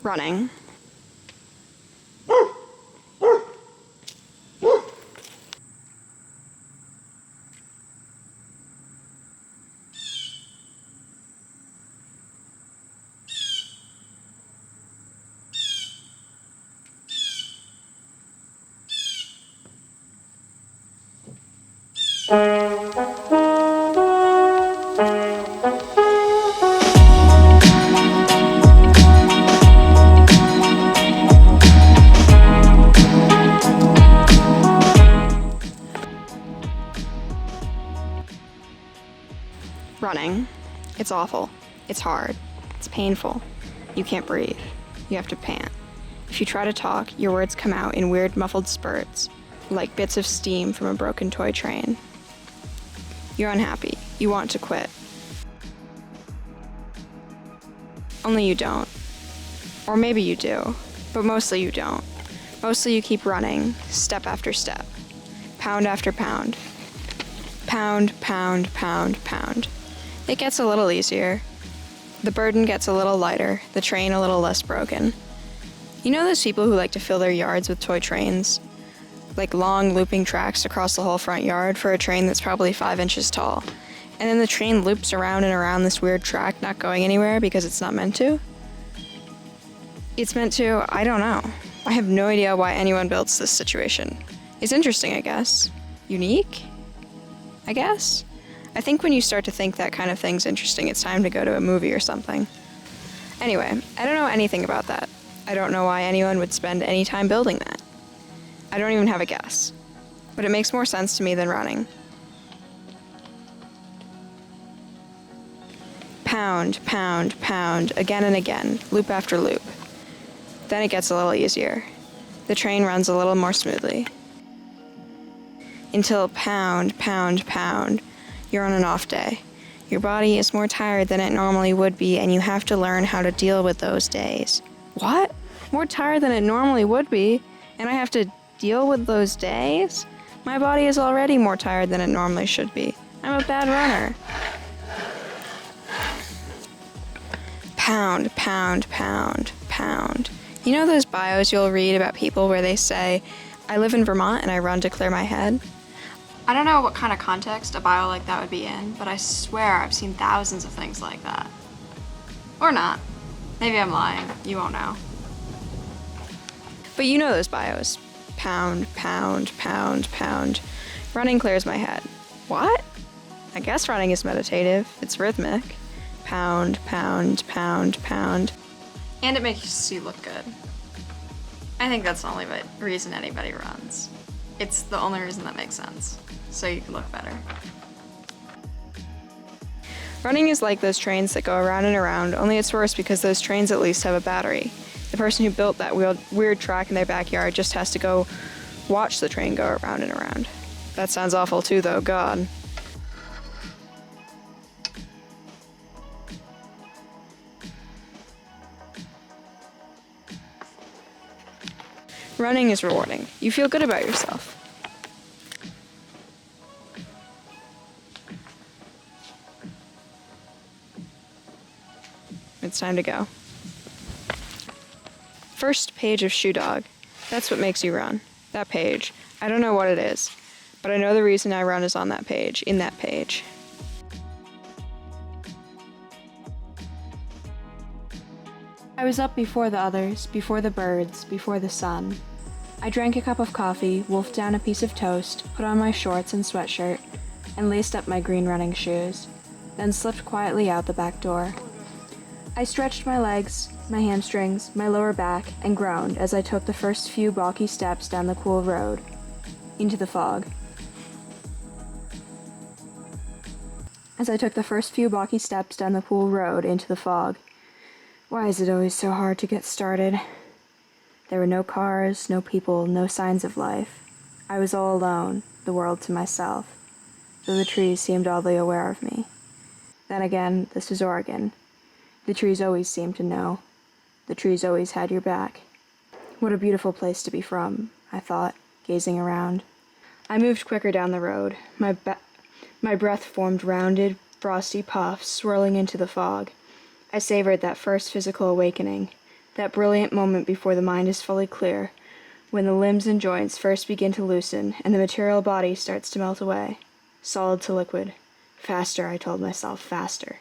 Running. Running. It's awful. It's hard. It's painful. You can't breathe. You have to pant. If you try to talk, your words come out in weird muffled spurts, like bits of steam from a broken toy train. You're unhappy. You want to quit. Only you don't. Or maybe you do, but mostly you don't. Mostly you keep running, step after step, pound after pound. Pound, pound, pound, pound. It gets a little easier. The burden gets a little lighter, the train a little less broken. You know those people who like to fill their yards with toy trains? Like long looping tracks across the whole front yard for a train that's probably 5 inches tall. And then the train loops around and around this weird track, not going anywhere because it's not meant to? It's meant to, I don't know. I have no idea why anyone builds this situation. It's interesting, I guess. Unique? I guess? I think when you start to think that kind of thing's interesting, it's time to go to a movie or something. Anyway, I don't know anything about that. I don't know why anyone would spend any time building that. I don't even have a guess. But it makes more sense to me than running. Pound, pound, pound, again and again, loop after loop. Then it gets a little easier. The train runs a little more smoothly. Until pound, pound, pound, you're on an off day. Your body is more tired than it normally would be, and you have to learn how to deal with those days. What? More tired than it normally would be? And I have to deal with those days? My body is already more tired than it normally should be. I'm a bad runner. Pound, pound, pound, pound. You know those bios you'll read about people where they say, I live in Vermont and I run to clear my head? I don't know what kind of context a bio like that would be in, but I swear I've seen thousands of things like that. Or not. Maybe I'm lying. You won't know. But you know those bios. Pound, pound, pound, pound. Running clears my head. What? I guess running is meditative. It's rhythmic. Pound, pound, pound, pound. And it makes you look good. I think that's the only reason anybody runs. It's the only reason that makes sense. So you can look better. Running is like those trains that go around and around, only it's worse because those trains at least have a battery. The person who built that weird track in their backyard just has to go watch the train go around and around. That sounds awful too, though, God. Running is rewarding. You feel good about yourself. It's time to go. First page of Shoe Dog. That's what makes you run. That page. I don't know what it is, but I know the reason I run is on that page, in that page. I was up before the others, before the birds, before the sun. I drank a cup of coffee, wolfed down a piece of toast, put on my shorts and sweatshirt, and laced up my green running shoes, then slipped quietly out the back door. I stretched my legs, my hamstrings, my lower back, and groaned as I took the first few balky steps down the cool road, into the fog. Why is it always so hard to get started? There were no cars, no people, no signs of life. I was all alone, the world to myself, though the trees seemed oddly aware of me. Then again, this was Oregon. The trees always seemed to know. The trees always had your back. What a beautiful place to be from, I thought, gazing around. I moved quicker down the road. My breath formed rounded, frosty puffs swirling into the fog. I savored that first physical awakening, That brilliant moment before the mind is fully clear, when the limbs and joints first begin to loosen and the material body starts to melt away, solid to liquid. Faster, I told myself, faster.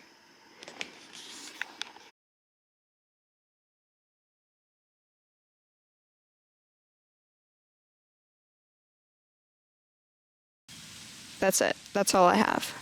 That's it. That's all I have.